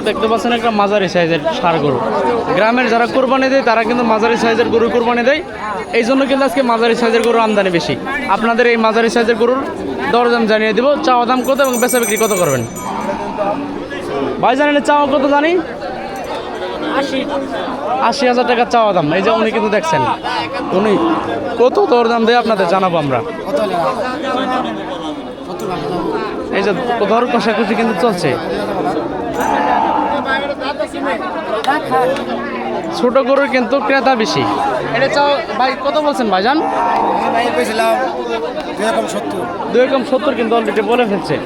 দেখতে পাচ্ছেন একটা মাঝারি সাইজের ষাঁড় গরু। গ্রামের যারা কোরবানি দেয় তারা কিন্তু মাঝারি সাইজের গরু কোরবানি দেয়, এই জন্য কিন্তু আজকে মাঝারি সাইজের গরু আমদানি বেশি। আপনাদের এই মাঝারি সাইজের গরুর দরদাম জানিয়ে দিব, চাওয়া দাম কত এবং বেচা বিক্রি কত করবেন ভাই জানেন? চাওয়া কত জানি? 80,000 টাকা চাওয়া দাম। এই যে উনি কিন্তু দেখছেন, উনি কত দরদাম দেয় আপনাদের জানাবো আমরা। এই যে দর কষাকষি কিন্তু চলছে। ছোট গরুর কিন্তু ক্রেতা বেশি। এটা চাও ভাই কত বলছেন ভাইজান? 2,70 কিন্তু অলরেডি বলে ফেলছে।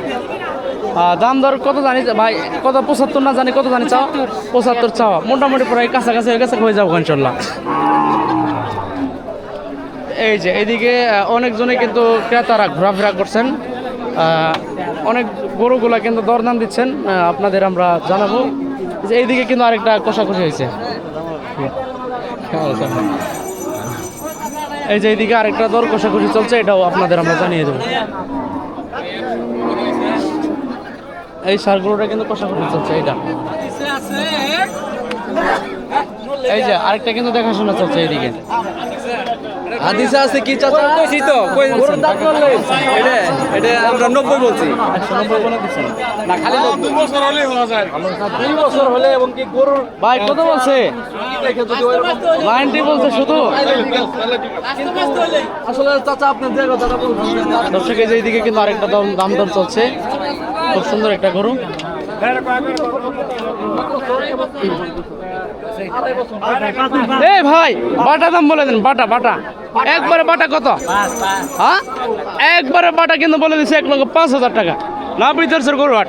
দাম দর কত জানি ভাই? কত 75 না জানি কত জানি চাও? 75 চাওয়া, মোটামুটি প্রায় কাছাকাছি হয়ে গেছে, হয়ে যাবো ইনশাল্লাহ। এই যে এইদিকে অনেকজনে কিন্তু ক্রেতারা ঘোরাফেরা করছেন, অনেক গরুগুলা কিন্তু দরদাম দিচ্ছেন, আপনাদের আমরা জানাবো। যে এইদিকে কিন্তু আরেকটা কষাকষি হয়েছে। এই যে এইদিকে আরেকটা দর কষাকষি চলছে, এটাও আপনাদের আমরা জানিয়ে দেবো। এই ষাঁড়গুলোটা কিন্তু কষাকষি চলছে। এইটা এই যে আরেকটা কিন্তু দেখাশোনা চলছে এইদিকে। হাদিসে আছে কি চাচা? কইছি তো গরুর দাম বললে এটা আমরা 90 বলছি। 190 বলে দিচ্ছেন না, খালি 2 বছর হলেই হওয়া যায়। 2 বছর হলে এবং কি গরুর ভাই কত বলছে? 90 বলছে শুধু। আসলে চাচা আপনার যে কথাটা বলছেন, দর্শক এই যে এইদিকে কিন্তু আরেকটা দাম দর চলছে, খুব সুন্দর একটা গরু। এই ভাই বাটা দাম বলে দেন। বাটা একবারে বাটা কত? হ্যাঁ একবারে বাটা কিন্তু বলে দিচ্ছে 1,05,000 টাকা। না বিদেশের গরু হাট।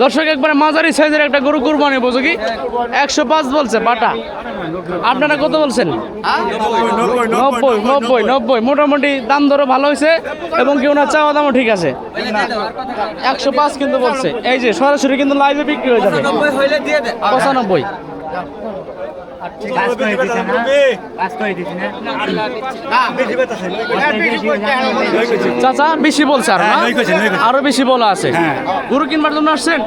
দর্শক একবারে মাঝারি সাইজের একটা গরু কুরবানি উপযোগী 105 বলছে বাটা। আপনারা কত বলছেন? 90 মোটামুটি দাম দরও ভালো হয়েছে এবং কি ওনার চাওয়া দামও ঠিক আছে। 105 কিন্তু বলছে। এই যে সরাসরি কিন্তু লাইভে বিক্রি হয়ে যাবে 95। চাচা বেশি বলছে আরো বেশি বলা আছে। গরু কিনবার জন্য আসছেন?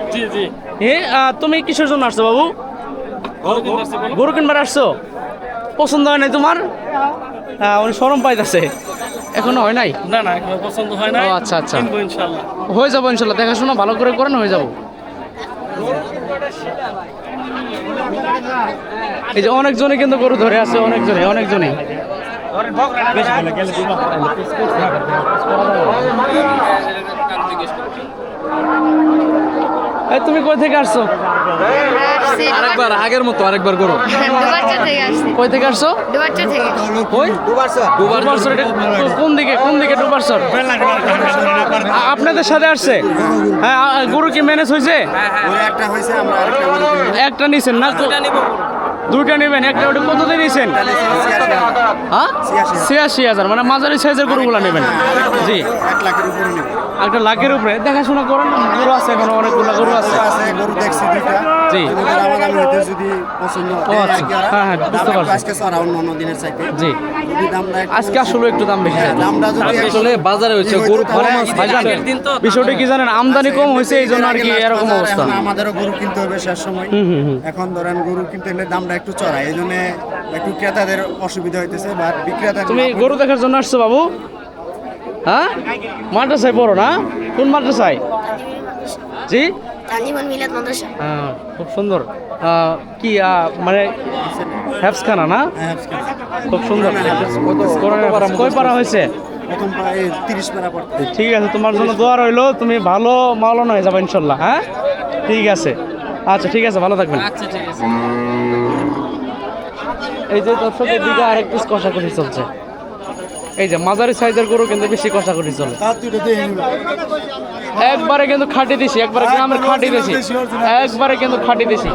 তুমি কিসের জন্য আসছো বাবু? গরু কিনবার আসছো? পছন্দ হয় নাই তোমার? উনি শরম পাইতেছে, এখনো হয় নাই? না এখনো পছন্দ হয় না। আচ্ছা আচ্ছা, কিনবো ইনশাআল্লাহ। হয়ে যাবো ইনশাল্লাহ, দেখাশোনা ভালো করে করেন, হয়ে যাবো। এই যে অনেকজনে কিন্তু গরু ধরে আছে, অনেকজনে এই তুমি কই থেকে আসছো? আরেকবার আগের মতো আরেকবার গরু। কই থেকে আসছো? কই? ডুবারচর। এটা কোন দিকে ডুবারচর? আপনাদের সাথে আসছে? হ্যাঁ, গরু কি ম্যানেজ হয়েছে? একটা নিছেন না? দুইটা নেবেন, একটা ওটা কত দিয়ে নিছেন? হ্যাঁ 86,000, মানে মাঝারি সাইজের গরুগুলা নেবেন। জি 1 লাখের উপরে। দেখাশোনা করেন, গরু আছে এখনো অনেকগুলো গরু আছে। জি ও আচ্ছা, হ্যাঁ বুঝতে পারছি। জি আজকে আসলে একটু দাম বেশি। আসলে বাজারে হচ্ছে গরু বিষয়টা কি জানেন, আমদানি কম হয়েছে এই জন্য আর কি এরকম অবস্থা। আমাদেরও গরু কিনতে হবে শেষ সময়। এখন ধরেন গরু কিনতে হলে দামটা একটু চড়া, এই জন্য একটু ক্রেতাদের অসুবিধা হইতেছে বা বিক্রেতা। তুমি গরু দেখার জন্য আসছো বাবু? হ্যাঁ মাদ্রাসায় পড়ো না? কোন মাদ্রাসায়? জি খুব সুন্দর। কি মানে হ্যাফসখানা না? খুব সুন্দর। কয় পারা হয়েছে? ঠিক আছে, তোমার জন্য দোয়া রইলো, তুমি ভালো মাওলানা হয়ে যাবে ইনশাল্লাহ। হ্যাঁ ঠিক আছে, আচ্ছা ঠিক আছে, ভালো থাকবেন। এই যে দর্শকের দিকে আরেক পিস কষাকষি চলছে। এই যে মাঝারি সাইজের গরু কিন্তু বেশি কষাকষি চলে। একবারে কিন্তু খাঁটি দিছি, একবারে গ্রামের খাঁটি দিছি, একবারে কিন্তু খাঁটি দিছি।